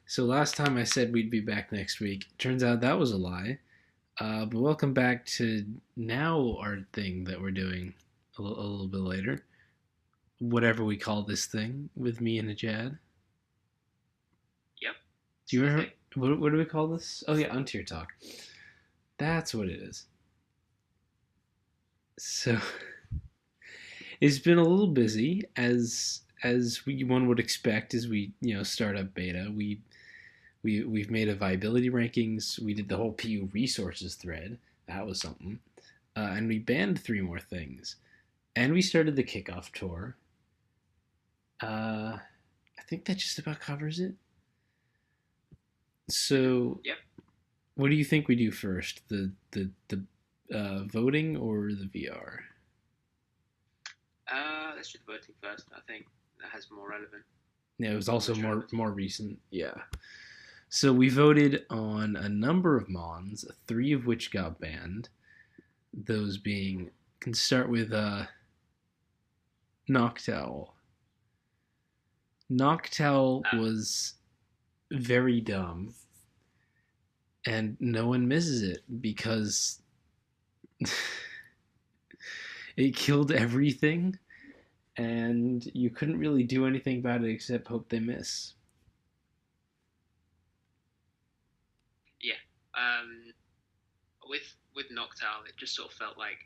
So last time I said we'd be back next week. Turns out that was a lie. But welcome back to now our thing that we're doing a little bit later. Whatever we call this thing with me and Ajad. Yep. Do you It's the remember thing. what do we call this? Oh yeah, Untier Talk. That's what it is. So it's been a little busy one would expect as we start up beta. We've made a viability rankings. We did the whole PU resources thread. That was something. And we banned three more things. And we started the kickoff tour. I think that just about covers it. So, Yep. what do you think we do first? The voting or the VR? Let's do the voting first. I think that has more relevant. Yeah, it was also Most more relevant. more recent. Yeah. So we voted on a number of mons, three of which got banned. Those being, can start with Noctowl. Noctowl Uh, was very dumb, and no one misses it because it killed everything, and you couldn't really do anything about it except hope they miss. yeah. With Noctowl, it just sort of felt like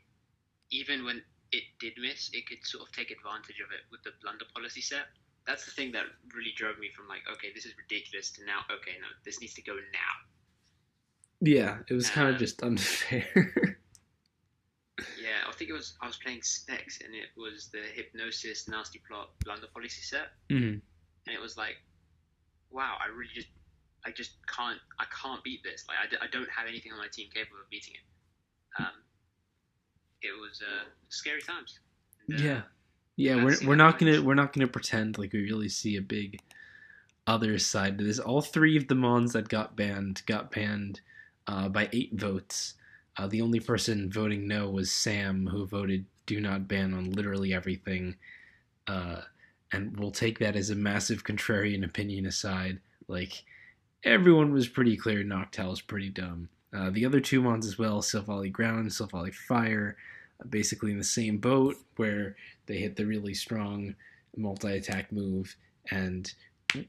even when it did miss, it could sort of take advantage of it with the blunder policy set. That's the thing that really drove me from like, okay, this is ridiculous to now, okay, no, this needs to go now. Yeah, it was kind of Um, just unfair. yeah, I think I was playing Specs and it was the Hypnosis Nasty Plot Blunder Policy set, Mm. and it was like, wow, I just I can't beat this. Like I don't have anything on my team capable of beating it. Um, it was scary times. And, Yeah, yeah. glad to We're see we're that not behind gonna us. we're not gonna pretend like we really see a big other side to this. All three of the mons that got banned by 8 votes. The only person voting no was Sam, who voted do not ban on literally everything. Uh, and we'll take that as a massive contrarian opinion aside. Like, everyone was pretty clear Noctowl is pretty dumb. The other two mons as well, Silvally Ground, Silvally Fire, basically in the same boat where they hit the really strong multi-attack move, and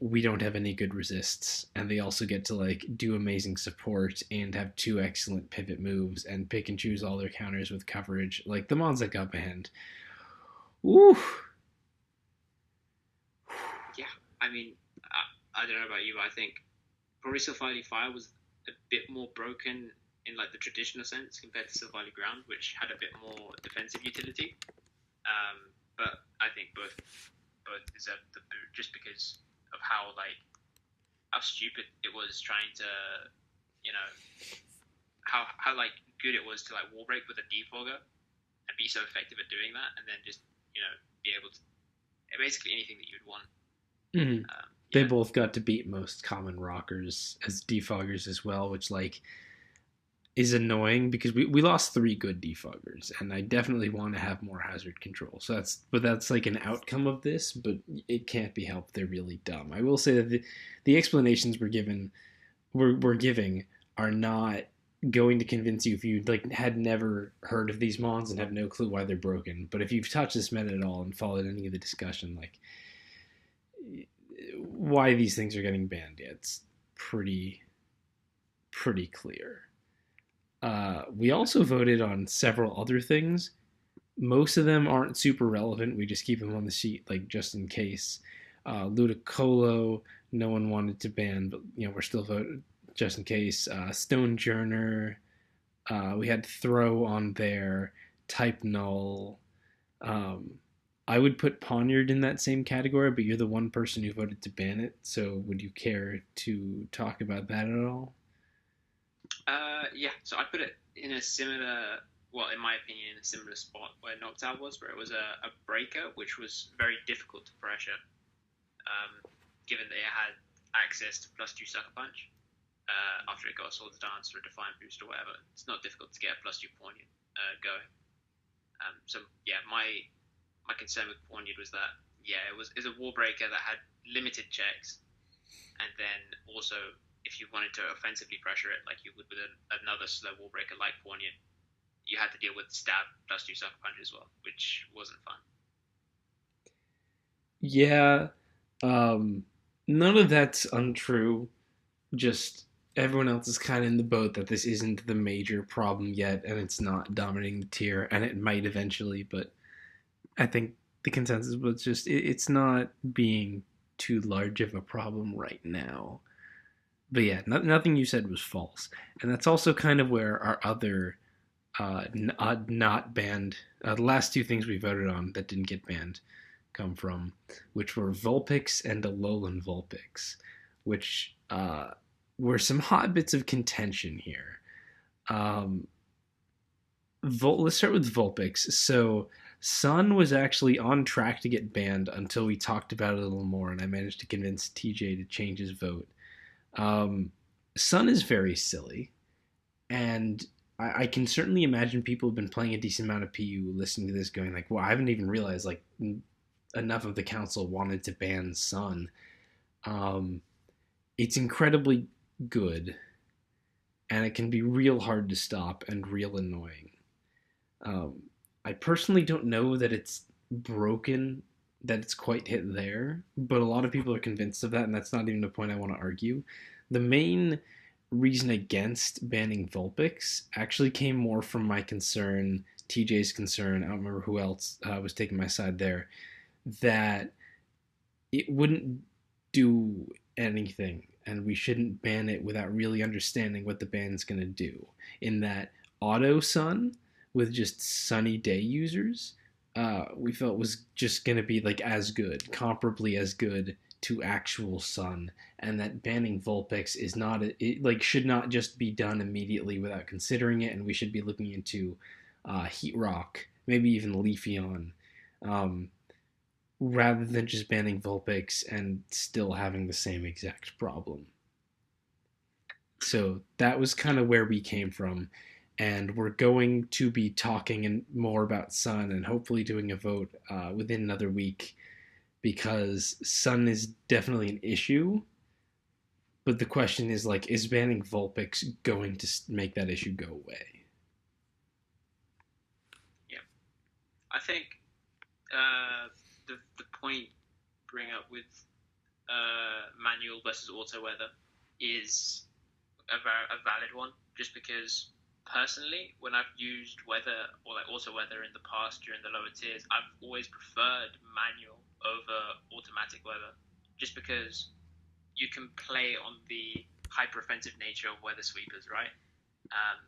we don't have any good resists, and they also get to like do amazing support and have two excellent pivot moves and pick and choose all their counters with coverage. Like the mons that got banned. Ooh. Yeah, I mean, I don't know about you, but I think probably Silvally Fire was a bit more broken in like the traditional sense compared to Silvally Ground, which had a bit more defensive utility. But I think both deserve the boot just because of how stupid it was trying to, you know, how like good it was to like wall break with a defogger and be so effective at doing that, and then just be able to basically anything that you'd want. Mhm. They Yeah, both got to beat most common rockers as defoggers as well, which like is annoying because we lost three good defoggers, and I definitely want to have more hazard control. So that's like an outcome of this, but it can't be helped. They're really dumb. I will say that the explanations we're giving are not going to convince you if you like had never heard of these mons and have no clue why they're broken. But if you've touched this meta at all and followed any of the discussion, like why these things are getting banned, yeah, it's pretty clear. We also voted on several other things. Most of them aren't super relevant. We just keep them on the sheet, like just in case. Ludicolo, no one wanted to ban, but we're still voting just in case. Stonejourner, we had Throw on there. Type Null. Um, I would put Poniard in that same category, but you're the one person who voted to ban it. So would you care to talk about that at all? yeah. So I put it in a similar, well, in my opinion, in a similar spot where Noctowl was, where it was a breaker, which was very difficult to pressure, given that it had access to +2 sucker punch. After it got a Swords Dance or a Defiant Boost or whatever, it's not difficult to get a +2 Poignard going. So yeah, my concern with Poignard was that yeah, it was a wall breaker that had limited checks, and then also if you wanted to offensively pressure it like you would with another slow wall breaker like Poignant, you had to deal with stab plus 2 sucker punch as well, which wasn't fun. Yeah, um, none of that's untrue. Just everyone else is kind of in the boat that this isn't the major problem yet, and it's not dominating the tier, and it might eventually. But I think the consensus was just it's not being too large of a problem right now. But yeah, nothing you said was false, and that's also kind of where our other not banned the last two things we voted on that didn't get banned come from, which were Vulpix and Alolan Vulpix, which were some hot bits of contention here. Um, let's start with Vulpix. So Sun was actually on track to get banned until we talked about it a little more, and I managed to convince TJ to change his vote. Um, Sun is very silly, and I can certainly imagine people have been playing a decent amount of PU listening to this, going like, "Well, I haven't even realized like enough of the council wanted to ban Sun." Um, it's incredibly good, and it can be real hard to stop and real annoying. Um, I personally don't know that it's broken, that it's quite hit there, but a lot of people are convinced of that, and that's not even a point I want to argue. The main reason against banning Vulpix actually came more from my concern, TJ's concern, I don't remember who else was taking my side there, that it wouldn't do anything and we shouldn't ban it without really understanding what the ban's going to do. In that auto sun with just sunny day users, we felt was just going to be like as good, comparably as good to actual sun, and that banning Vulpix is not like should not just be done immediately without considering it, and we should be looking into Heat Rock, maybe even Leafeon, um, rather than just banning Vulpix and still having the same exact problem. So that was kind of where we came from. And we're going to be talking more about Sun and hopefully doing a vote within another week because Sun is definitely an issue. But the question is like, is banning Vulpix going to make that issue go away? Yeah, I think the point bring up with manual versus auto weather is a valid one, just because personally, when I've used weather or like auto weather in the past during the lower tiers, I've always preferred manual over automatic weather, just because you can play on the hyper offensive nature of weather sweepers, right? Um,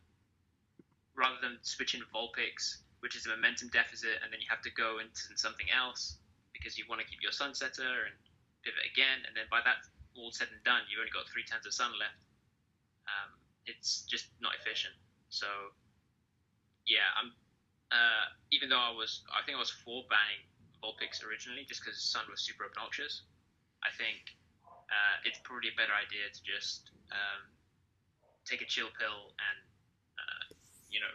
rather than switching Vulpix, which is a momentum deficit, and then you have to go into something else because you want to keep your Sunsetter and pivot again, and then by that all said and done, you've only got 3 turns of Sun left. It's just not efficient. So, yeah, I'm. Even though I think I was for banning Vulpix originally, just because Sun was super obnoxious. I think it's probably a better idea to just take a chill pill and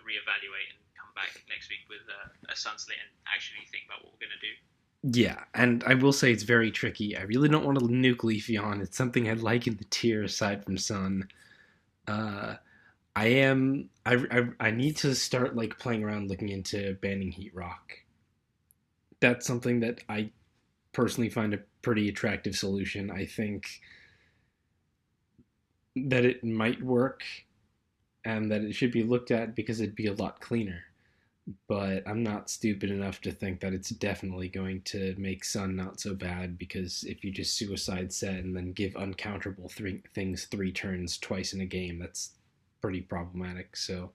reevaluate and come back next week with a Sun slate and actually think about what we're gonna do. Yeah, and I will say it's very tricky. I really don't want to nuke Leafeon. It's something I'd like in the tier aside from Sun. I am. I need to start like playing around, looking into banning Heat Rock. That's something that I personally find a pretty attractive solution. I think that it might work and that it should be looked at because it'd be a lot cleaner. But I'm not stupid enough to think that it's definitely going to make Sun not so bad, because if you just suicide set and then give uncounterable things 3 turns twice in a game, that's pretty problematic. So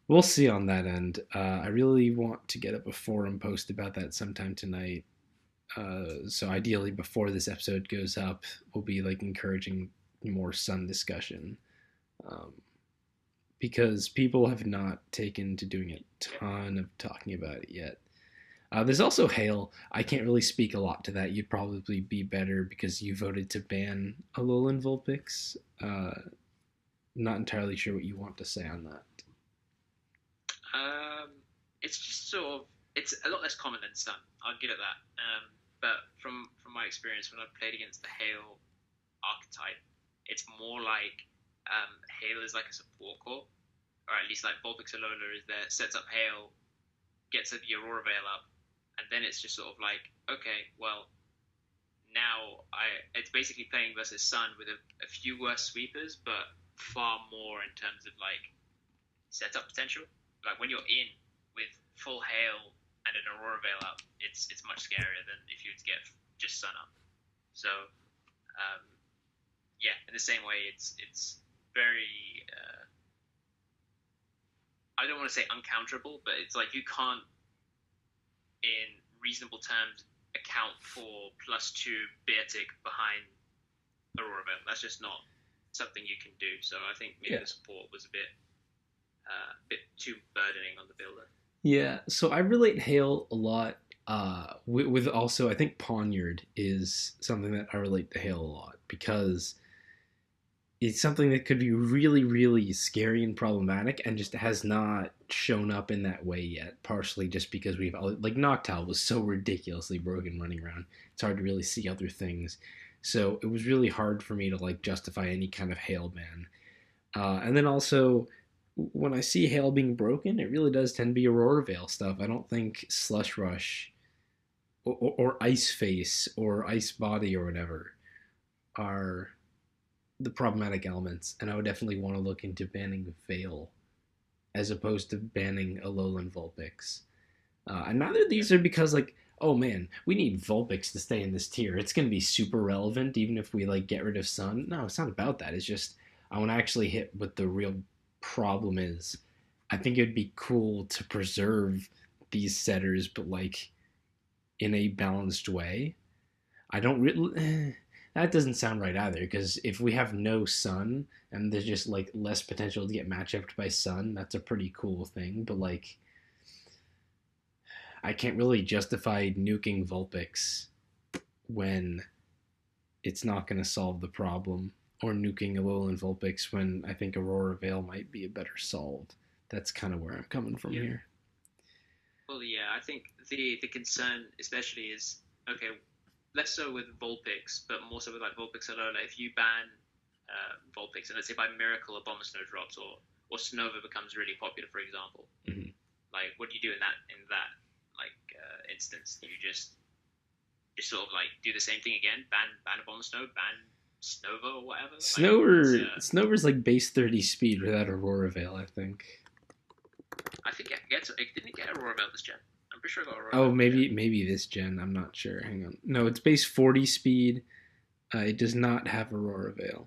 we'll see on that end. I really want to get up a forum post about that sometime tonight. So ideally, before this episode goes up, we'll be like encouraging more Sun discussion. Um, because people have not taken to doing a ton of talking about it yet. There's also Hail. I can't really speak a lot to that. You'd probably be better because you voted to ban Alolan Vulpix. Not entirely sure what you want to say on that. It's just sort of it's a lot less common than Sun. I'll give it that. but from my experience, when I've played against the Hail archetype, it's more like Hail is like a support core, or at least like Vulpix Alola is there, sets up Hail, gets the Aurora Veil up, and then it's just sort of like, okay, well, now it's basically playing versus Sun with a few worse sweepers, but far more in terms of like setup potential. Like when you're in with full Hail and an Aurora Veil up, it's much scarier than if you would get just Sun up. So yeah, in the same way, it's very I don't want to say uncounterable, but it's like you can't, in reasonable terms, account for +2 Beartic behind Aurora Veil. That's just not something you can do. So I think maybe the support was a bit too burdening on the builder. Yeah, so I relate Hail a lot with also, I think Poniard is something that I relate to Hail a lot, because it's something that could be really, really scary and problematic and just has not shown up in that way yet, partially just because we've, like, Noctowl was so ridiculously broken running around. It's hard to really see other things. So it was really hard for me to, like, justify any kind of Hail ban. And then also, when I see Hail being broken, it really does tend to be Aurora Veil stuff. I don't think Slush Rush or Ice Face or Ice Body or whatever are the problematic elements, and I would definitely want to look into banning Veil as opposed to banning Alolan Vulpix. And neither of these are because, like, oh man, we need Vulpix to stay in this tier. It's going to be super relevant even if we, like, get rid of Sun. No, it's not about that. It's just I want to actually hit what the real problem is. I think it would be cool to preserve these setters, but, like, in a balanced way. I don't really... That doesn't sound right either, because if we have no Sun and there's just, like, less potential to get matchupped by Sun, that's a pretty cool thing. But, like, I can't really justify nuking Vulpix when it's not going to solve the problem, or nuking Alolan Vulpix when I think Aurora Veil might be a better solve. That's kind of where I'm coming from here. Well, yeah, I think the concern especially is, okay, less so with Vulpix, but more so with like Vulpix Alola. If you ban Vulpix, and let's say by miracle Abomasnow drops, or Snova becomes really popular, for example, like what do you do in that instance? Do you just sort of like do the same thing again? Ban Abomasnow, ban Snova or whatever. Snover's like base 30 speed without Aurora Veil, I think. I think it didn't get Aurora Veil this gen. I'm pretty sure I got Aurora. Oh, maybe this gen. I'm not sure. Hang on. No, it's base 40 speed. It does not have Aurora Veil.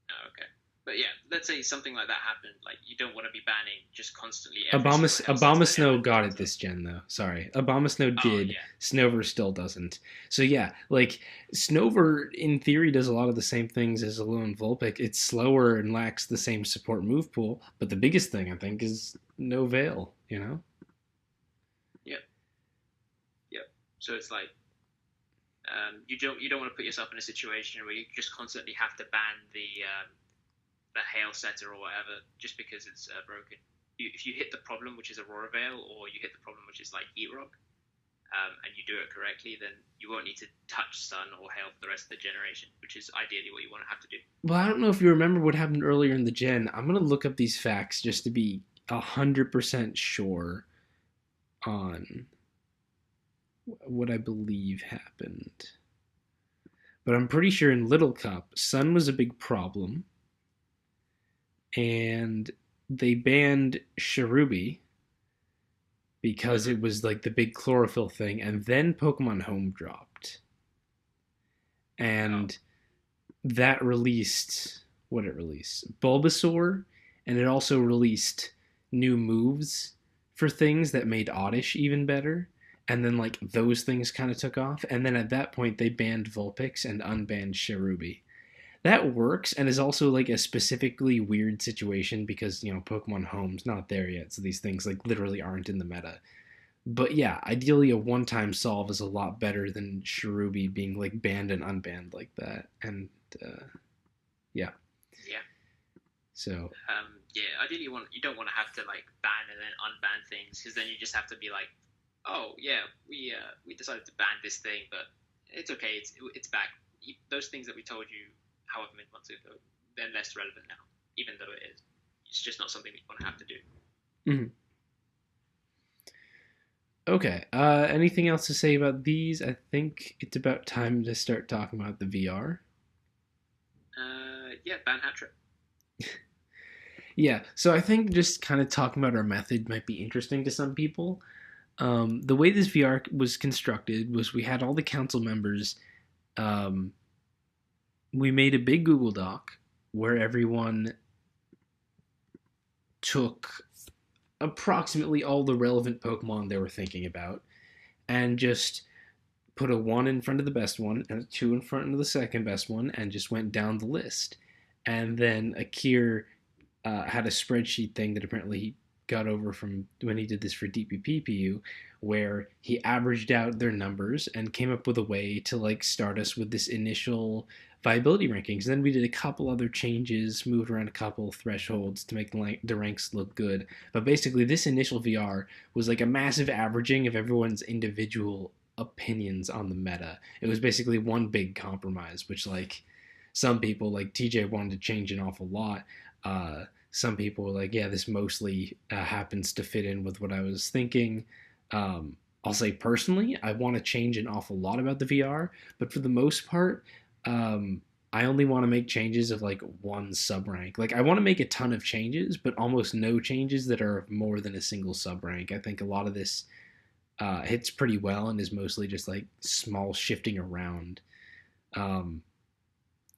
Oh, okay. But yeah, let's say something like that happened. Like, you don't want to be banning just constantly. Abomasnow got it this gen, though. Sorry. Abomasnow did. Oh, yeah. Snover still doesn't. So yeah, like, Snover, in theory, does a lot of the same things as Alolan Vulpix. It's slower and lacks the same support move pool. But the biggest thing, I think, is no Veil, you know? So it's like you don't want to put yourself in a situation where you just constantly have to ban the Hail setter or whatever just because it's broken. If you hit the problem, which is Aurora Veil, or you hit the problem, which is like Heat Rock, and you do it correctly, then you won't need to touch Sun or Hail for the rest of the generation, which is ideally what you want to have to do. Well, I don't know if you remember what happened earlier in the gen. I'm gonna look up these facts just to be 100% sure on what I believe happened. But I'm pretty sure in Little Cup, Sun was a big problem. And they banned Cherubi because it was like the big chlorophyll thing. And then Pokemon Home dropped. And that released... What it released? Bulbasaur. And it also released new moves for things that made Oddish even better. And then, like, those things kind of took off. And then at that point, they banned Vulpix and unbanned Cherubi. That works, and is also, like, a specifically weird situation because, you know, Pokemon Home's not there yet, so these things, like, literally aren't in the meta. But yeah, ideally a one-time solve is a lot better than Cherubi being, like, banned and unbanned like that. And, yeah. Yeah. So... yeah, ideally you don't want to have to, like, ban and then unban things, because then you just have to be like, oh, yeah, we decided to ban this thing, but it's okay. It's back. Those things that we told you however many months ago, they're less relevant now, even though it is. It's just not something that you want to have to do. Mm-hmm. Okay. Anything else to say about these? I think it's about time to start talking about the VR. Yeah, ban hat trick. Yeah. So I think just kind of talking about our method might be interesting to some people. The way this VR was constructed was we had all the council members. Um, we made a big Google Doc where everyone took approximately all the relevant Pokemon they were thinking about and just put a 1 in front of the best one and a 2 in front of the second best one and just went down the list. And then Akir had a spreadsheet thing that apparently he got over from when he did this for DPPPU, where he averaged out their numbers and came up with a way to like start us with this initial viability rankings. Then we did a couple other changes, moved around a couple thresholds to make the ranks look good. But basically, this initial VR was like a massive averaging of everyone's individual opinions on the meta. It was basically one big compromise, which like some people like TJ wanted to change an awful lot. Some people were like, yeah, this mostly happens to fit in with what I was thinking. I'll say personally, I want to change an awful lot about the VR, but for the most part, I only want to make changes of like one sub rank. Like I want to make a ton of changes, but almost no changes that are more than a single sub rank. I think a lot of this hits pretty well and is mostly just like small shifting around.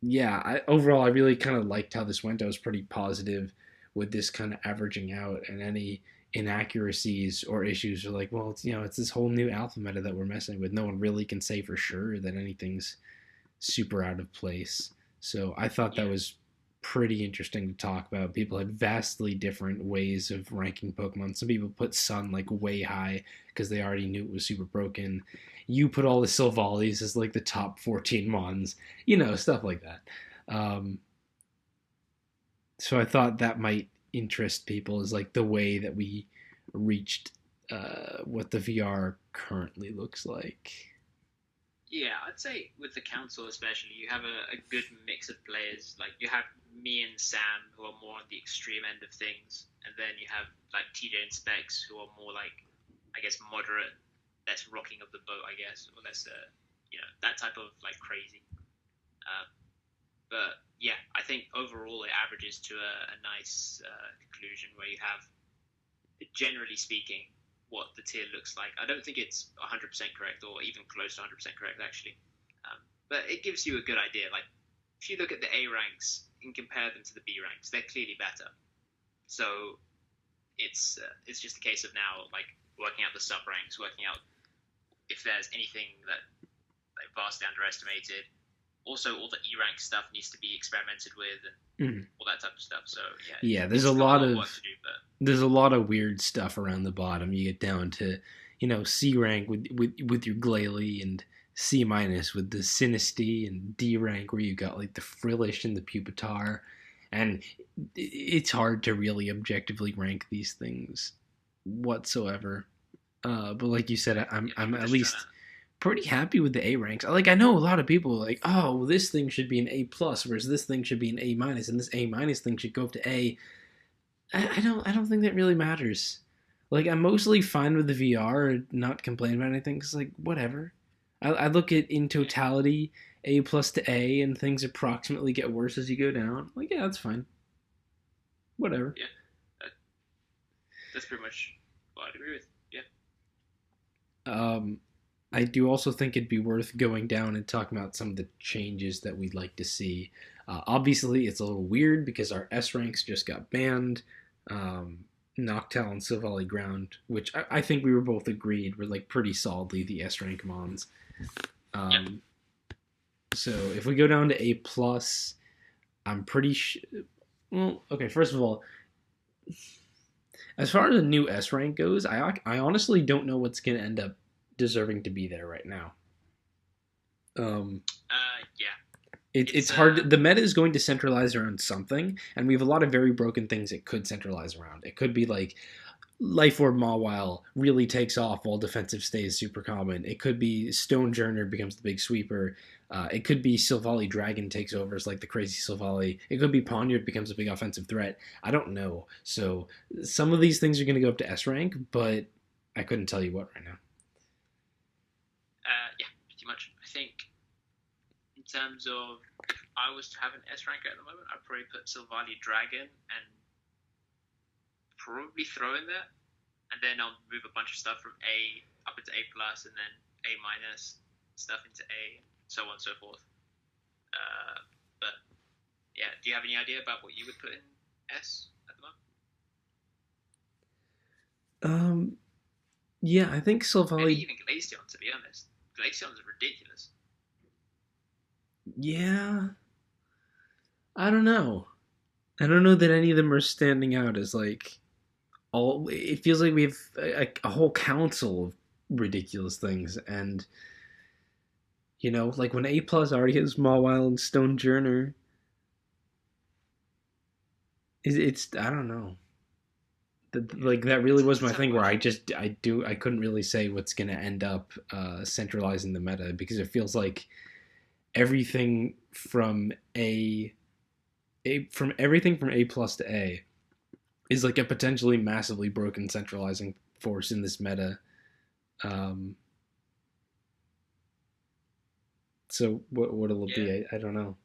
Yeah, overall I really kind of liked how this went. I was pretty positive with this kind of averaging out, and any inaccuracies or issues are like, well, it's this whole new alpha meta that we're messing with. No one really can say for sure that anything's super out of place. So I thought that was pretty interesting to talk about. People had vastly different ways of ranking Pokemon. Some people put Sun like way high because they already knew it was super broken. You put all the Silvalis as like the top 14 Mons, stuff like that. So I thought that might interest people, is like the way that we reached what the VR currently looks like. Yeah, I'd say with the council especially, you have a good mix of players. Like you have me and Sam who are more on the extreme end of things, and then you have like TJ and Specs who are more like, I guess, moderate, less rocking of the boat, I guess, or less, that type of like crazy. But yeah, I think overall it averages to a nice conclusion where you have, generally speaking, what the tier looks like. I don't think it's 100% correct or even close to 100% correct, actually. But it gives you a good idea. Like, if you look at the A ranks and compare them to the B ranks, they're clearly better. So it's just a case of now, like, working out the sub ranks, working out if there's anything that like vastly underestimated. Also, all the E rank stuff needs to be experimented with and all that type of stuff. So yeah, there's a lot of work to do, but there's a lot of weird stuff around the bottom. You get down to C rank with your Glalie, and C minus with the Sinistea, and D rank where you got like the Frillish and the Pupitar, and it's hard to really objectively rank these things whatsoever. But like you said, I'm at least pretty happy with the A ranks. Like I know a lot of people are like, oh, well, this thing should be an A plus, whereas this thing should be an A minus, and this A minus thing should go up to A. I don't think that really matters. Like I'm mostly fine with the VR, not complain about anything, because like whatever. I look at in totality A plus to A, and things approximately get worse as you go down. Like yeah, that's fine. Whatever. Yeah, that's pretty much what I'd agree with. Yeah. I do also think it'd be worth going down and talking about some of the changes that we'd like to see. Obviously, it's a little weird because our S ranks just got banned. Noctowl and Silvally Ground, which I think we were both agreed were like pretty solidly the S rank Mons. So if we go down to A plus, I'm pretty well, okay, first of all, as far as the new S rank goes, I honestly don't know what's going to end up deserving to be there right now. It's hard. The meta is going to centralize around something, and we have a lot of very broken things it could centralize around. It could be like Life Orb Mawile really takes off while defensive stays super common. It could be Stonejourner becomes the big sweeper. It could be Sylvali Dragon takes over as like the crazy Sylvali. It could be Poniard becomes a big offensive threat. I don't know. So some of these things are going to go up to S rank, but I couldn't tell you what right now. Yeah, pretty much. I think in terms of if I was to have an S rank at the moment, I'd probably put Sylvali Dragon and probably throw in there, and then I'll move a bunch of stuff from A up into A plus, and then A minus stuff into A, and so on and so forth. But yeah, do you have any idea about what you would put in S at the moment? Yeah, I think Sylvali. Maybe even Glaceon, to be honest. Glaceon's ridiculous. Yeah, I don't know. I don't know that any of them are standing out as like all. It feels like we have a whole council of ridiculous things, and like when A plus already has Mawile and Stonejourner, it's I don't know. Like that really was my thing where I couldn't really say what's gonna end up centralizing the meta because it feels like everything from everything from A plus to A is like a potentially massively broken centralizing force in this meta. So what'll it be? I don't know.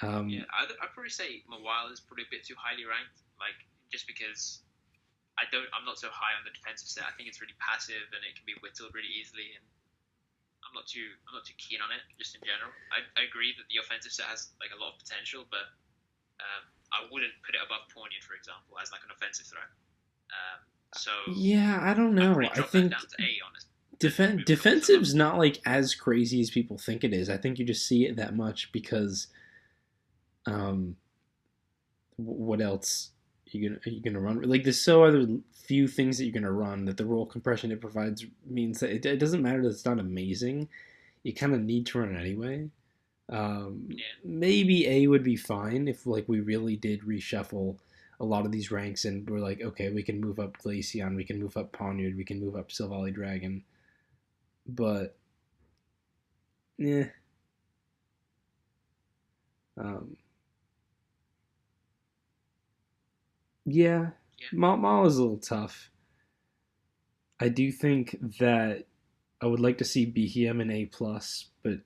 I'd probably say Mawile is probably a bit too highly ranked, like just because I'm not so high on the defensive set. I think it's really passive and it can be whittled really easily, and I'm not too keen on it just in general. I agree that the offensive set has like a lot of potential, but I wouldn't put it above Pawniard, for example, as like an offensive threat. So yeah, I don't know. I think down to A, honestly. Defensive's not like as crazy as people think it is. I think you just see it that much because, what else are you gonna run? Like there's so other few things that you're gonna run that the role compression it provides means that it doesn't matter that it's not amazing. You kind of need to run it anyway. Maybe A would be fine if like we really did reshuffle a lot of these ranks and we're like, okay, we can move up Glaceon, we can move up Poniard, we can move up Sylvali Dragon. But yeah. Yeah. Mall is a little tough. I do think that I would like to see BHM in A plus, but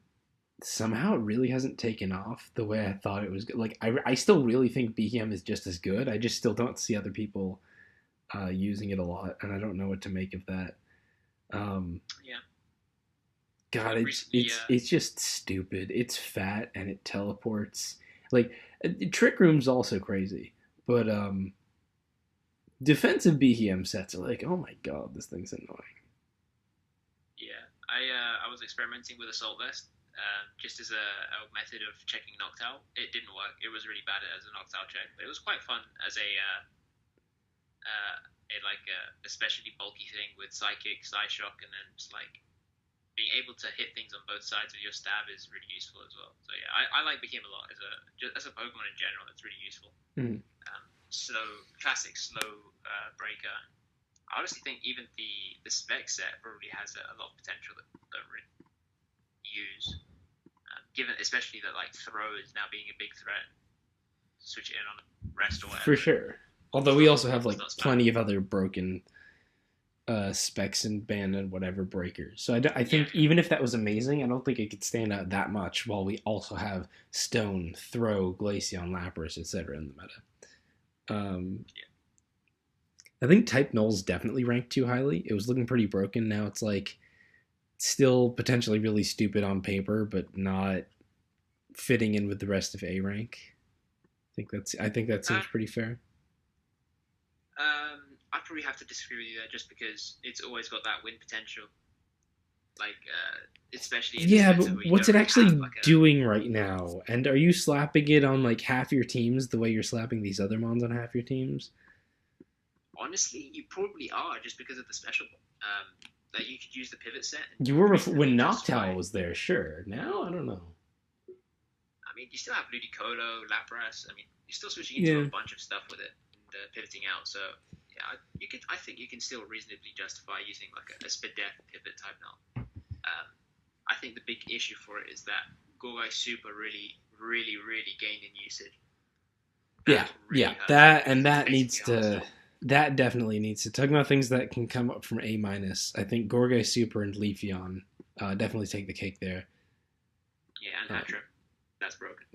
somehow it really hasn't taken off the way I thought it was. Like I still really think BHM is just as good. I just still don't see other people using it a lot, and I don't know what to make of that. Yeah. God, it's just stupid. It's fat and it teleports. Like Trick Room's also crazy, but defensive BHM sets are like, oh my god, this thing's annoying. Yeah, I was experimenting with Assault Vest just as a method of checking Noctowl. It didn't work. It was really bad as a Noctowl check, but it was quite fun as a especially bulky thing with Psychic, Psyshock, and then just like being able to hit things on both sides of your stab is really useful as well. So yeah, I like BHM a lot as a Pokemon in general. It's really useful. Mm. Classic slow breaker. I honestly think even the spec set probably has a lot of potential that really use. Given especially that like throw is now being a big threat. Switch it in on rest or whatever. For sure. Although we also have like plenty of other broken specs and ban and whatever breakers. So I think even if that was amazing, I don't think it could stand out that much while we also have Stone, Throw, Glaceon, Lapras, etc. in the meta. I think Type Null's definitely ranked too highly. It was looking pretty broken. Now it's like still potentially really stupid on paper, but not fitting in with the rest of A rank. I think that seems pretty fair. I'd probably have to disagree with you there, just because it's always got that win potential. Like, especially but what's it actually doing right now? And are you slapping it on like half your teams the way you're slapping these other mons on half your teams? Honestly, you probably are, just because of the special. That you could use the pivot set. You were when Noctowl was there, sure. Now I don't know. I mean, you still have Ludicolo, Lapras. I mean, you're still switching into a bunch of stuff with it and pivoting out. So yeah, I think you can still reasonably justify using like a Spadef pivot type now. I think the big issue for it is that Gorgai Super really gained in usage. That definitely needs to. Talking about things that can come up from A-, I think Gorgai Super and Leafeon definitely take the cake there. Yeah, and Hatra. That's broken.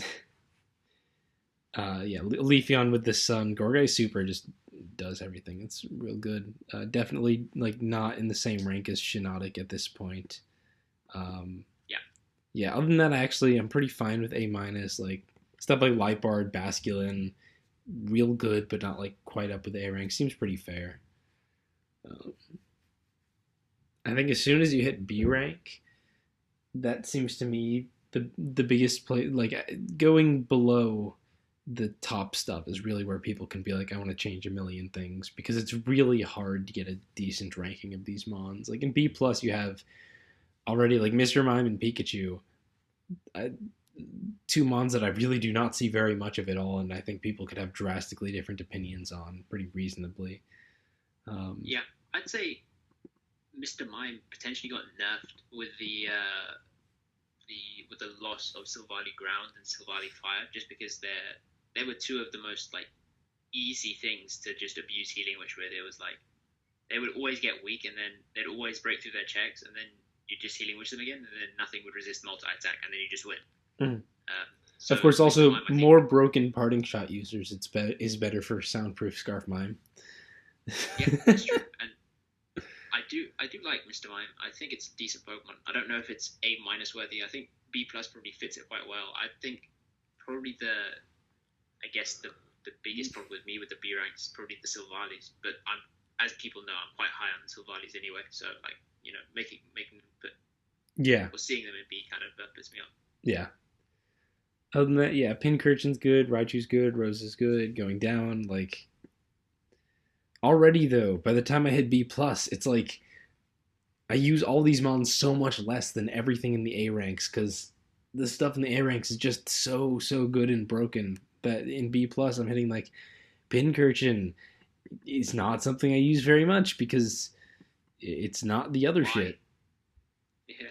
Leafeon with the Sun. Gorgai Super just does everything. It's real good. Definitely like not in the same rank as Shiinotic at this point. Other than that, I'm pretty fine with A-. Like stuff like Lightbard, Basculin, real good, but not like quite up with A rank. Seems pretty fair. I think as soon as you hit B rank, that seems to me the biggest play. Like going below the top stuff is really where people can be like, I want to change a million things, because it's really hard to get a decent ranking of these mons. Like in B+, you have already like Mr. Mime and Pikachu, two mons that I really do not see very much of at all, and I think people could have drastically different opinions on pretty reasonably. I'd say Mr. Mime potentially got nerfed with the loss of Silvally Ground and Silvally Fire, just because they were two of the most like easy things to just abuse healing witch, where there was like they would always get weak and then they'd always break through their checks, and then you just healing witch them again, and then nothing would resist multi-attack, and then you just win. So of course, also Mime, more broken parting shot users. Is better for soundproof Scarf Mime. Yeah, that's true. And I do like Mr. Mime. I think it's a decent Pokemon. I don't know if it's A- worthy. I think B+ probably fits it quite well. I think probably the biggest problem with me with the B ranks is probably the Silvallis. But as people know, I'm quite high on the Silvallis anyway. So like, making them put or seeing them in B kind of puts me off. Yeah. Other than that, Pincurchin's good, Raichu's good, Rose is good, going down, like... Already, though, by the time I hit B+, it's like... I use all these mons so much less than everything in the A ranks, because the stuff in the A ranks is just so good and broken, that in B+, I'm hitting, like, Pincurchin is not something I use very much, because it's not the other shit. Yeah.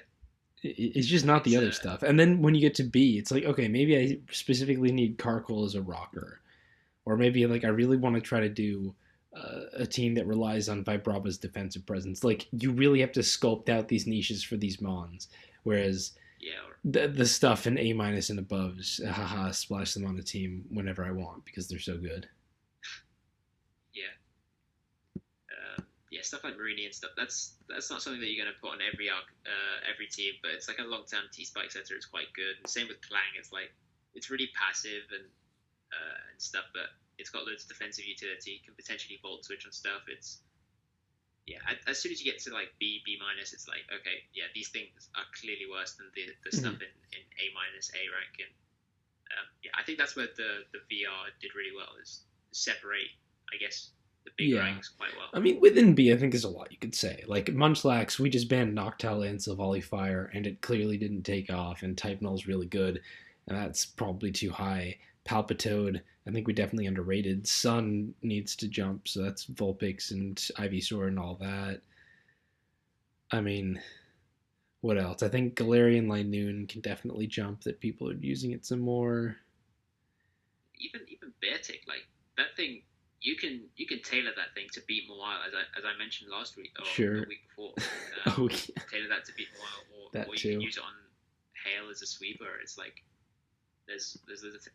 It's just not the other stuff. And then when you get to B, it's like, okay, maybe I specifically need Carkol as a rocker. Or maybe like I really want to try to do a team that relies on Vibraba's defensive presence. Like, you really have to sculpt out these niches for these mons. Whereas the stuff in A- and above, splash them on a team whenever I want, because they're so good. Stuff like Marini and stuff. That's not something that you're going to put on every team, but it's like a long-term T-Spike setter. It's quite good. And same with Clang. It's like it's really passive and stuff, but it's got loads of defensive utility. Can potentially volt switch on stuff. It's as soon as you get to like B-, it's like, okay, these things are clearly worse than the stuff in A-, A rank. And I think that's where the VR did really well, is separate, I guess, the big ranks quite well. I mean, within B, I think there's a lot you could say. Like, Munchlax, we just banned Noctowl and Silvally Fire, and it clearly didn't take off, and Type Null's really good, and that's probably too high. Palpitoad, I think we definitely underrated. Sun needs to jump, so that's Vulpix and Ivysaur and all that. I mean, what else? I think Galarian Linoon can definitely jump, that people are using it some more. Even Beartic, like, that thing... You can tailor that thing to beat Mawile, as I mentioned last week or the week before. Tailor that to beat Mawile, or you can use it on Hail as a sweeper. It's like there's a thing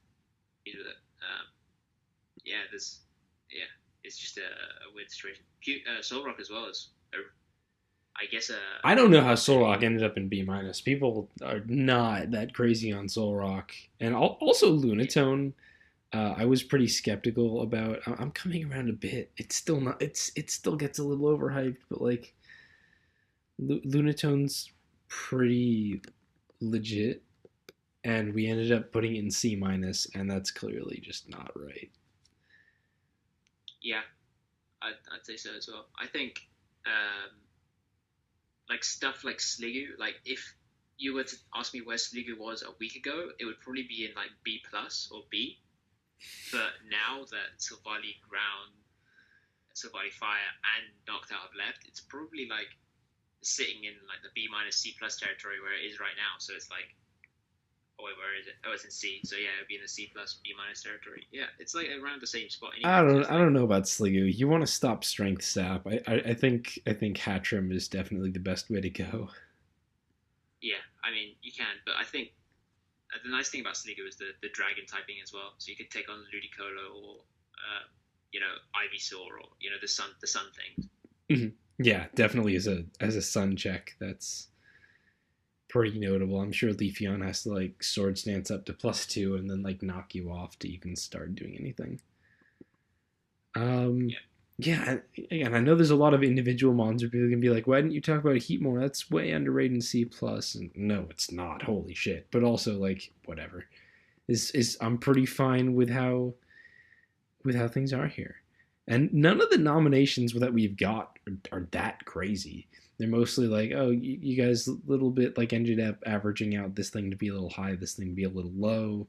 with it. It's just a weird situation. Solrock as well is, I guess. I don't know how Solrock ended up in B-. People are not that crazy on Solrock, and also Lunatone. I was pretty skeptical about. I'm coming around a bit. It's still not. It still gets a little overhyped, but like, Lunatone's pretty legit, and we ended up putting it in C-, and that's clearly just not right. Yeah, I'd say so as well. I think, like stuff like Sliggoo. Like, if you were to ask me where Sliggoo was a week ago, it would probably be in like B+ or B. But now that Silvally Ground Silvally Fire and Knocked Out have left, it's probably like sitting in like the B minus C plus territory where it is right now. So it's like, oh wait, where is it? Oh, it's in C. So yeah, it'd be in the C plus B minus territory. Yeah, it's like around the same spot anyway. I So don't it's I like, don't know about Sliggoo. You want to stop strength sap. I think Hatchrim is definitely the best way to go. yeah, I mean you can, but I think the nice thing about Sligo is the dragon typing as well. So you could take on Ludicolo or Ivysaur or the sun thing. Yeah, definitely as a sun check. That's pretty notable. I'm sure Leafeon has to like sword stance up to +2 and then like knock you off to even start doing anything. Um, Yeah, yeah, again, I know there's a lot of individual mons where people can be like, "Why didn't you talk about Heat more? That's way underrated in C plus." And no, it's not. Holy shit! But also like whatever. Is I'm pretty fine with how things are here. And none of the nominations that we've got are that crazy. They're mostly like, oh, you guys a little bit like ended up averaging out this thing to be a little high, this thing to be a little low.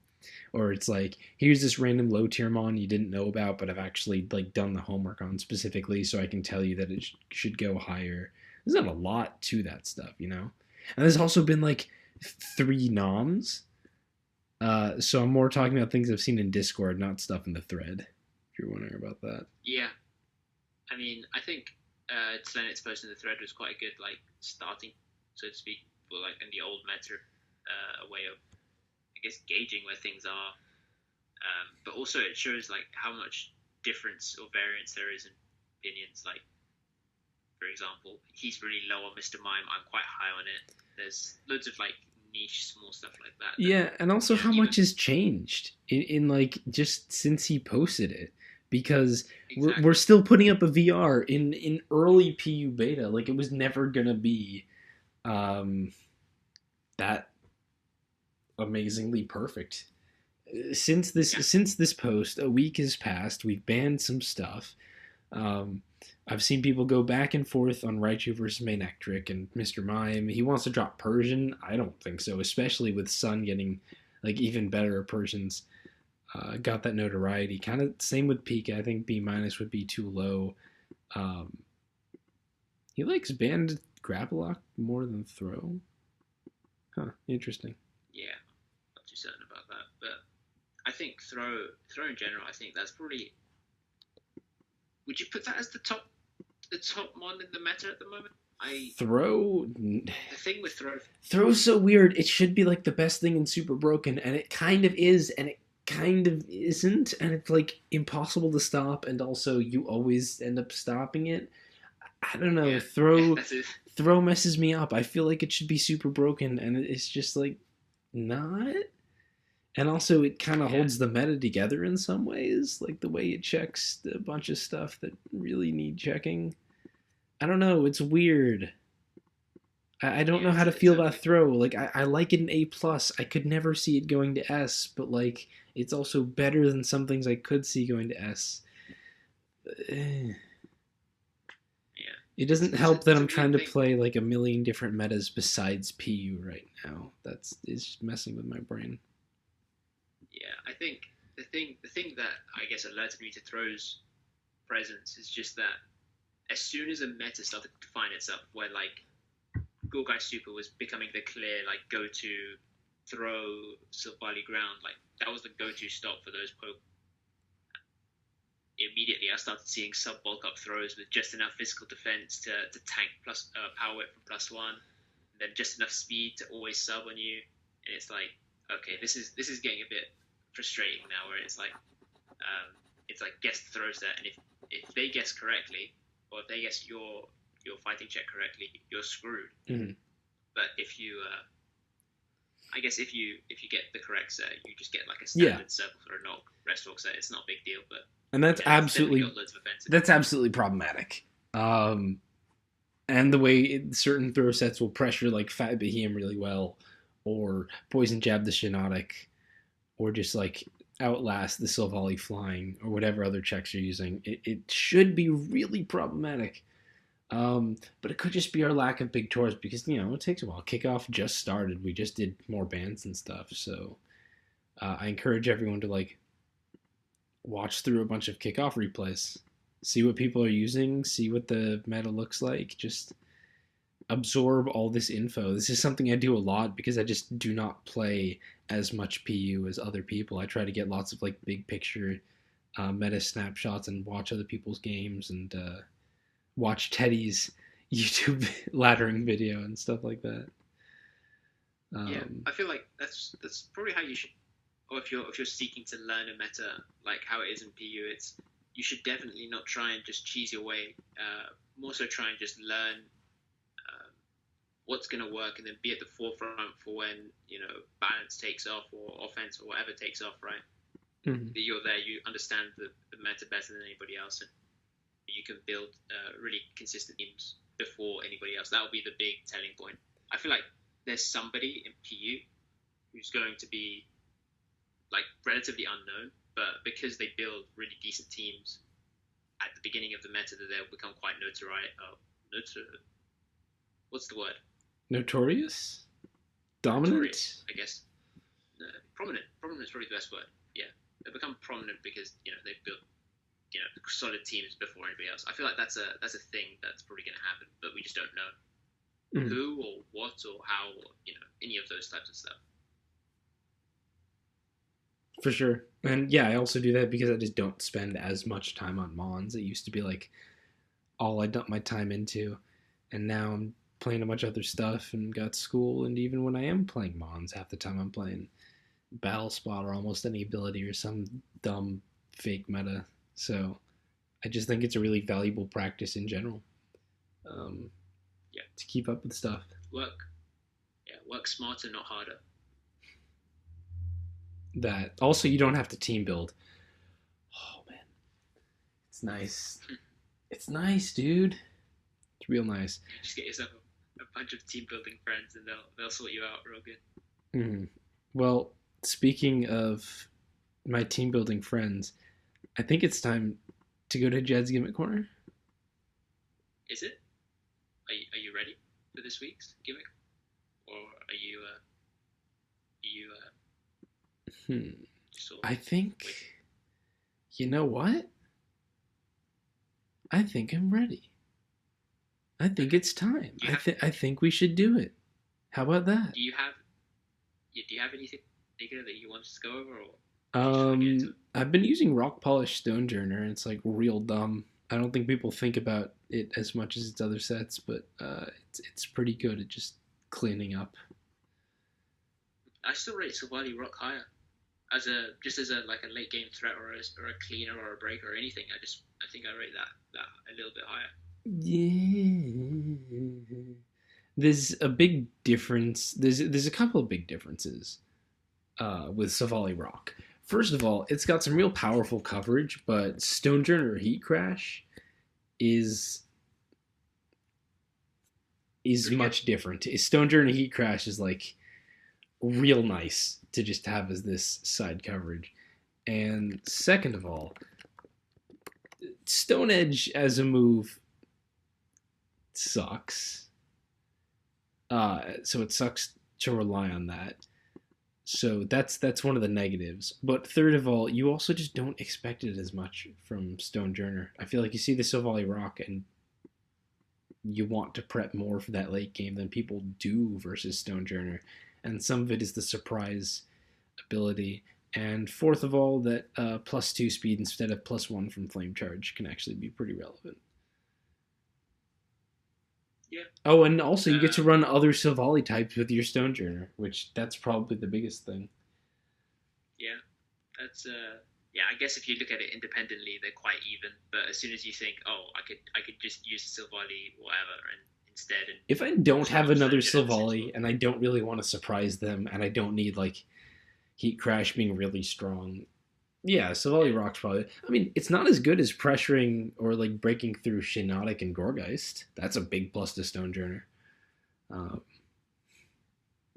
Or it's like, here's this random low tier mon you didn't know about, but I've actually like done the homework on specifically, so I can tell you that it should go higher. There's not a lot to that stuff, you know. And there's also been like 3 noms. So I'm more talking about things I've seen in Discord, not stuff in the thread. If you're wondering about that. yeah. I mean, I think Tlenet's post in the thread was quite a good like starting, so to speak, for like in the old meta, a way of I guess gauging where things are. But also it shows like how much difference or variance there is in opinions. Like, for example, he's really low on Mr. Mime. I'm quite high on it. There's loads of like niche small stuff like that. Yeah, and also how even much has changed in like just since he posted it. Because exactly. we're still putting up a VR in early PU beta. Like it was never gonna be that amazingly perfect. Yeah. Since this post, a week has passed. We've banned some stuff. Um, I've seen people go back and forth on Raichu versus Manectric and Mr. Mime. He wants to drop Persian. I don't think so, especially with Sun getting like even better Persians. Got that notoriety. Kind of same with Pika. I think B minus would be too low. Um, he likes banned Grapplock more than Throw. Huh, interesting. Yeah, not too certain about that, but I think throw in general. I think that's probably. Would you put that as the top mon in the meta at the moment? Throw. The thing with Throw's so weird. It should be like the best thing in Super Broken, and it kind of is, and it kind of isn't, and it's like impossible to stop, and also you always end up stopping it. I don't know. yeah, Throw that's it. throw messes me up. I feel like it should be Super Broken, and it's just like not. And also, it kind of Yeah, holds the meta together in some ways, like the way it checks a bunch of stuff that really need checking. I don't know. It's weird. I don't yeah. know how to It's feel a about Throw. Like I like it in A plus. I could never see it going to S, but like it's also better than some things I could see going to S. Eh. yeah. It doesn't It's a, help that it's a I'm trying weird to thing. play like a million different metas besides PU right now. It's just messing with my brain. Yeah, I think the thing that I guess alerted me to Throw's presence is just that as soon as a meta started to define itself, where like Gorgai Super was becoming the clear like go-to throw Silvally ground, like that was the go-to stop for those poke. Immediately, I started seeing sub bulk up throws with just enough physical defense to tank plus power whip from +1, and then just enough speed to always sub on you. And it's like, okay, this is getting a bit frustrating now, where it's like guess the throw set, and if they guess correctly, or if they guess your fighting check correctly, you're screwed. Mm-hmm. But if you I guess if you get the correct set, you just get like a Yeah, standard circle for a knock rest walk set. It's not a big deal, but and that's yeah, it's definitely absolutely got loads of offensive. that's absolutely problematic. And the way certain throw sets will pressure like Fat Behem really well, or Poison Jab the Shinotic, or just like outlast the Silvally flying, or whatever other checks you're using. It should be really problematic. But it could just be our lack of big tours because it takes a while. Kickoff just started. We just did more bans and stuff, so I encourage everyone to like watch through a bunch of kickoff replays. see what people are using, see what the meta looks like, just absorb all this info. This is something I do a lot because I just do not play as much PU as other people. I try to get lots of like big picture meta snapshots and watch other people's games and watch Teddy's YouTube laddering video and stuff like that. Yeah, I feel like that's probably how you should, or if you're seeking to learn a meta like how it is in PU, it's you should definitely not try and just cheese your way. More so, try and just learn what's going to work, and then be at the forefront for when balance takes off or offense or whatever takes off. Right, Mm-hmm. that you're there, you understand the meta better than anybody else, and you can build really consistent teams before anybody else. That will be the big telling point. I feel like there's somebody in PU who's going to be like relatively unknown, but because they build really decent teams at the beginning of the meta, that they'll become quite what's the word? Notorious? Dominant? Notorious, I guess. Prominent. Prominent is probably the best word. Yeah, they become prominent because they've built solid teams before anybody else. I feel like that's a thing that's probably going to happen, but we just don't know who or what or how or any of those types of stuff. For sure. And yeah, I also do that because I just don't spend as much time on Mons. It used to be like all I dump my time into, and now I'm playing a bunch of other stuff and got school. And even when I am playing Mons, half the time I'm playing Battle Spot or almost any ability or some dumb fake meta. So I just think it's a really valuable practice in general. To keep up with stuff. Work smarter, not harder. That also, you don't have to team build. Oh man, it's nice. It's nice, dude. It's real nice. Just get yourself a bunch of team building friends, and they'll sort you out real good. Mm. Well, speaking of my team building friends, I think it's time to go to Jed's Gimmick Corner. Is it? Are you ready for this week's gimmick, or are you I think. Waiting? You know what? I think I'm ready. I think it's time. I think we should do it. How about that? Do you have anything particular that you want us to go over, or? I've been using Rock Polish Stonejourner, and it's like real dumb. I don't think people think about it as much as its other sets, but it's pretty good at just cleaning up. I still rate Savali Rock higher as a late game threat or a cleaner or a breaker or anything. I think I rate that a little bit higher. Yeah. There's a big difference. There's a couple of big differences with Savali Rock. First of all, it's got some real powerful coverage, but Stonejourner Heat Crash is much different. Stonejourner Heat Crash is like real nice to just have as this side coverage. And second of all, Stone Edge as a move sucks. So it sucks to rely on that. So that's one of the negatives. But third of all, you also just don't expect it as much from Stonejourner. I feel like you see the Savali Rock and you want to prep more for that late game than people do versus Stonejourner. And some of it is the surprise ability. And fourth of all, that +2 speed instead of +1 from Flame Charge can actually be pretty relevant. Yeah. Oh, and also you get to run other Savali types with your Stonejourner, which that's probably the biggest thing. Yeah, that's I guess if you look at it independently, they're quite even. But as soon as you think, oh, I could just use Savali whatever and instead. And if I don't have another Savali and I don't really want to surprise them, and I don't need like Heat Crash being really strong. Yeah, Savali Rock's probably... I mean, it's not as good as pressuring or, like, breaking through Shinotic and Gorgeist. That's a big plus to Stonejourner. But,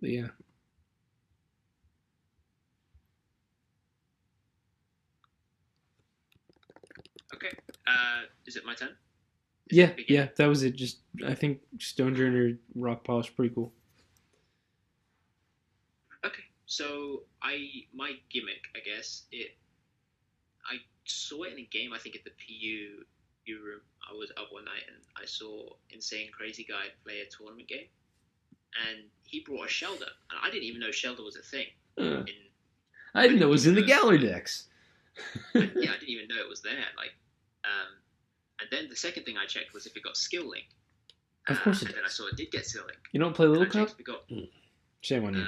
yeah. Okay. Is it my turn? Yeah, that was it. Just, I think Stonejourner Rock Polish pretty cool. Okay, so my gimmick, I guess, I saw it in a game, I think, at the PU view room. I was up one night and I saw Insane Crazy Guy play a tournament game, and he brought a Shelder, and I didn't even know Shelder was a thing. I didn't know it was in the Galar decks. I didn't even know it was there. And then the second thing I checked was if it got skill link. Of course it does. And then I saw it did get skill link. You don't play Little Cup? Shame on you.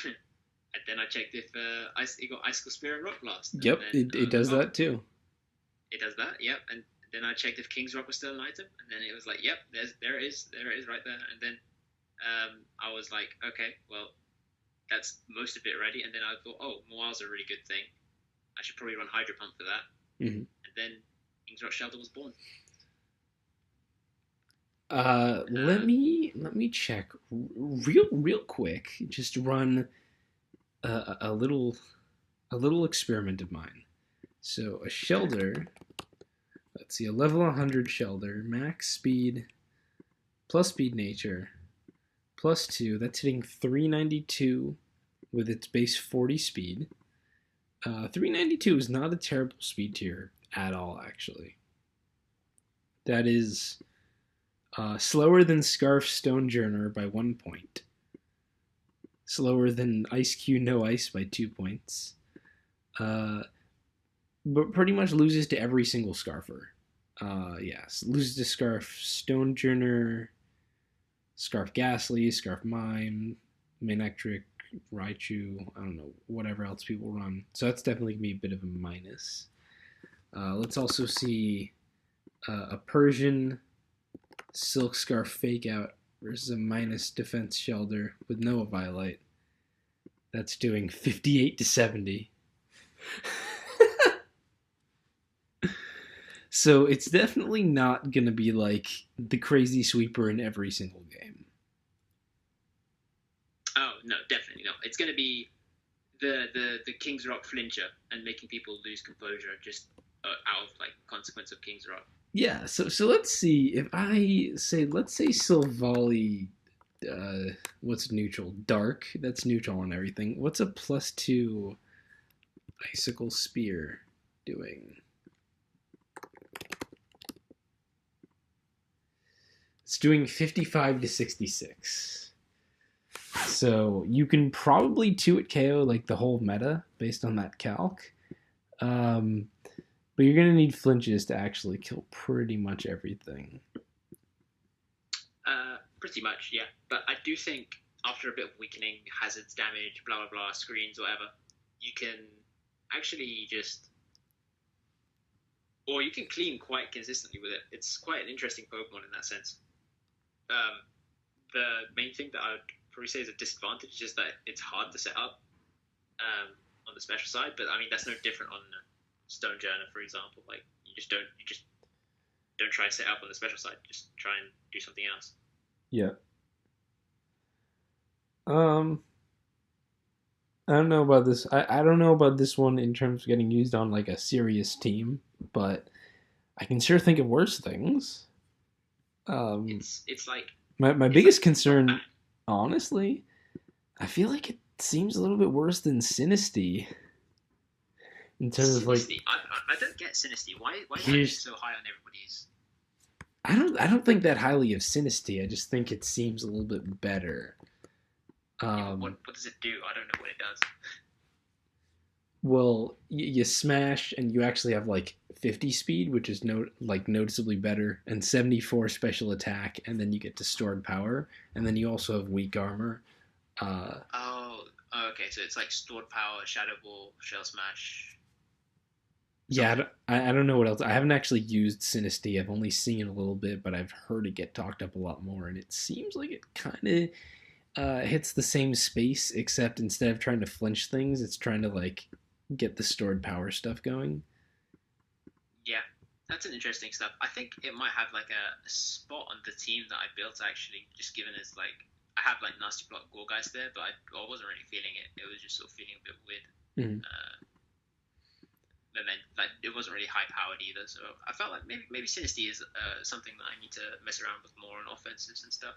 And then I checked if it got Icicle Spear and Rock Blast. Yep, it does that too. It does that, yep. And then I checked if King's Rock was still an item, and then it was like, yep, there it is right there. And then I was like, okay, well, that's most of it ready. And then I thought, oh, Moir's a really good thing. I should probably run Hydro Pump for that. Mm-hmm. And then King's Rock Shelter was born. Let me check real quick. Just run a little experiment of mine. So a Shelder, let's see, a level 100 Shelder, max speed, plus speed nature, plus 2. That's hitting 392 with its base 40 speed. 392 is not a terrible speed tier at all, actually. That is slower than Scarf Stonejourner by 1 point. Slower than Ice Q No Ice by 2 points. But pretty much loses to every single Scarfer. Yes, loses to Scarf Stonejourner, Scarf Ghastly, Scarf Mime, Manectric, Raichu, I don't know, whatever else people run. So that's definitely going to be a bit of a minus. Let's also see a Persian Silk Scarf Fake Out versus a minus Defense Shelter with no Violet. That's doing 58 to 70. So it's definitely not going to be like the crazy sweeper in every single game. Oh, no, definitely not. It's going to be the King's Rock flincher and making people lose composure just out of like consequence of King's Rock. Yeah, so let's see. If I say, let's say Silvally, what's neutral? Dark, that's neutral on everything. What's a +2 Icicle Spear doing? It's doing 55 to 66. So you can probably 2-hit KO like the whole meta based on that calc. But you're going to need flinches to actually kill pretty much everything. Pretty much, yeah. But I do think after a bit of weakening, hazards, damage, blah, blah, blah, screens, whatever, you can actually just... Or you can clean quite consistently with it. It's quite an interesting Pokemon in that sense. The main thing that I would probably say is a disadvantage is just that it's hard to set up on the special side. But I mean, that's no different on Stonejourner, for example. Like you just don't try to set up on the special side. Just try and do something else. Yeah. I don't know about this. I don't know about this one in terms of getting used on like a serious team, but I can sure think of worse things. It's like my biggest concern, honestly, I feel like it seems a little bit worse than Sinisty. In terms of like, I don't get Sinisty. Why is it so high on everybody's? I don't think that highly of Sinisty. I just think it seems a little bit better. What does it do? I don't know what it does. Well, you smash and you actually have like 50 speed, which is noticeably better, and 74 special attack, and then you get to stored power, and then you also have weak armor. Okay, so it's like stored power, Shadow Ball, Shell Smash. Yeah, I don't know what else. I haven't actually used Sinisty. I've only seen it a little bit, but I've heard it get talked up a lot more, and it seems like it kind of hits the same space, except instead of trying to flinch things, it's trying to like get the stored power stuff going. Yeah, that's an interesting stuff. I think it might have like a spot on the team that I built actually, just given as like I have like Nasty Block Gorgeist there, but I wasn't really feeling it. It was just sort of feeling a bit weird. Mm-hmm. But then like it wasn't really high powered either, so I felt like maybe Sinisty is something that I need to mess around with more on offenses and stuff.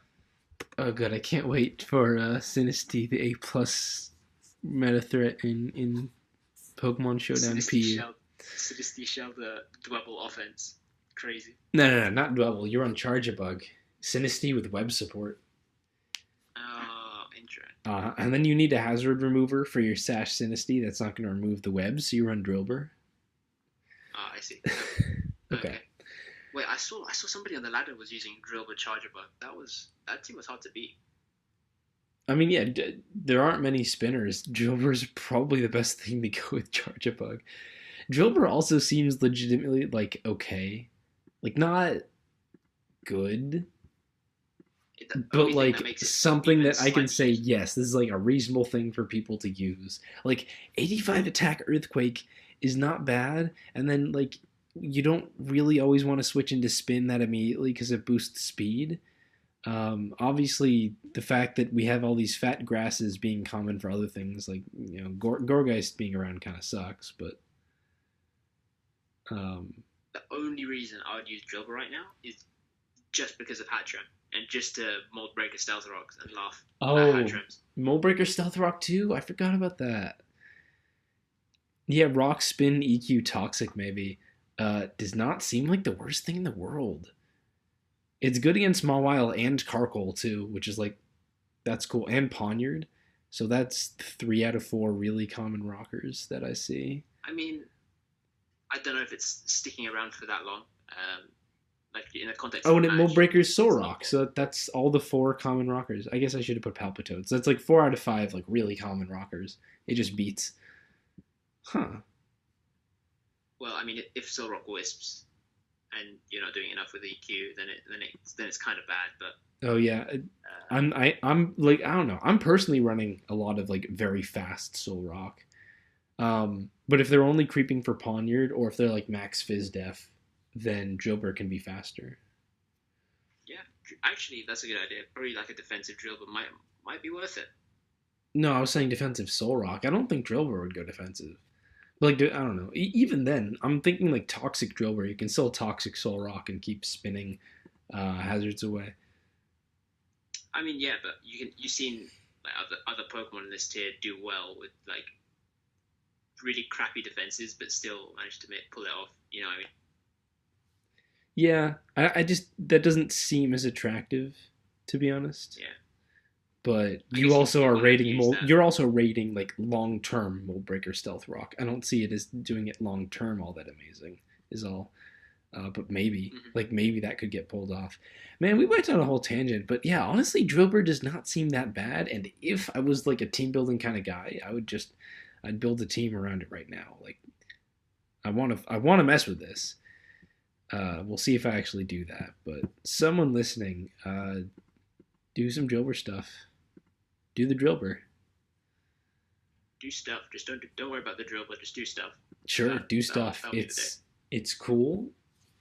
Oh, good! I can't wait for Sinisty, the A+ meta threat in Pokemon Showdown Sinisty PU. Sinisty shell the Dwebble offense. Crazy. No, not Dwebble. You're on Charge-A-Bug. Sinisty with web support. Oh, interesting. And then you need a hazard remover for your Sash Sinisty that's not going to remove the web, so you run Drilbur. Oh, I see. Okay. Wait, I saw somebody on the ladder was using Drilbur Charge-A-Bug. That team was hard to beat. I mean, yeah, there aren't many spinners. Drilbur's probably the best thing to go with Charge-A-Bug. Drilbur also seems legitimately, like, okay. Like, not good, but, like, something that I can say, yes, this is, like, a reasonable thing for people to use. Like, 85 attack Earthquake is not bad, and then, like, you don't really always want to switch into spin that immediately because it boosts speed. Obviously, the fact that we have all these fat grasses being common for other things, like, you know, Gorgeist being around kind of sucks, but... The only reason I would use Drilbur right now is just because of Hatchram, and just to Mold Breaker Stealth Rocks and laugh at Hatchrams. Mold Breaker Stealth Rock too? I forgot about that. Yeah, Rock Spin EQ Toxic maybe. Does not seem like the worst thing in the world. It's good against Mawile and Karkle too, which is like, that's cool. And Poniard. So that's 3 out of 4 really common rockers that I see. I mean, I don't know if it's sticking around for that long. Like in the context. Oh, and it Mold Breaker's Soul Rock. So that's all the 4 common rockers. I guess I should have put Palpitoad. So that's like 4 out of 5 like really common rockers. It just beats. Huh. Well, I mean, if Soul Rock wisps and you're not doing enough with EQ, then it's kind of bad. But oh yeah, I'm like, I don't know. I'm personally running a lot of like very fast Soul Rock. But if they're only creeping for Poniard, or if they're like max Fizz Def, then Drilbur can be faster. Yeah, actually, that's a good idea. Probably like a defensive Drilbur might be worth it. No, I was saying defensive Soul Rock. I don't think Drilbur would go defensive. But like, I don't know. Even then, I'm thinking like Toxic Drilbur. You can still Toxic Soul Rock and keep spinning hazards away. I mean, yeah, but you've seen like other Pokemon in this tier do well with like really crappy defenses, but still manage to pull it off. You know what I mean? Yeah, I just, that doesn't seem as attractive, to be honest. Yeah. But you also are rating you're also rating like long-term Mold Breaker Stealth Rock. I don't see it as doing it long-term all that amazing, is all. But maybe, like maybe that could get pulled off. Man, we went on a whole tangent, but yeah, honestly, Drilbur does not seem that bad. And if I was like a team building kind of guy, I'd build a team around it right now. Like, I want to mess with this. We'll see if I actually do that. But someone listening, do some Drilbur stuff. Do the Drilbur. Do stuff. Just don't worry about the Drilbur. Just do stuff. Sure, do stuff. It's cool.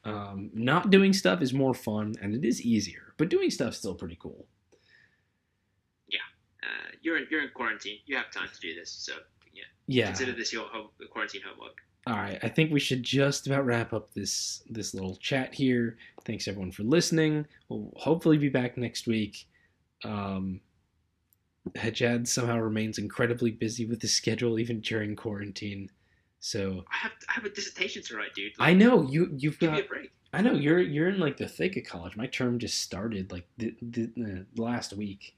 Not doing stuff is more fun, and it is easier. But doing stuff's still pretty cool. Yeah, you're in quarantine. You have time to do this, so yeah. Consider this your quarantine homework. All right, I think we should just about wrap up this little chat here. Thanks everyone for listening. We'll hopefully be back next week. Hedjad somehow remains incredibly busy with his schedule even during quarantine. So I have a dissertation to write, dude. Like, I know you've got. Give me a break. I know you're in like the thick of college. My term just started like the last week,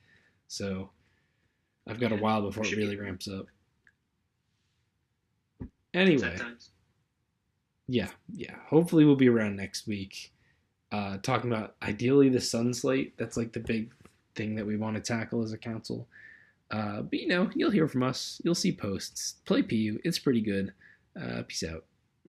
so I've got a while before it really ramps up. Anyway, yeah. Hopefully we'll be around next week, talking about ideally the Sun Slate. That's like the big thing that we want to tackle as a council. But you'll hear from us. You'll see posts. Play PU. It's pretty good. Peace out.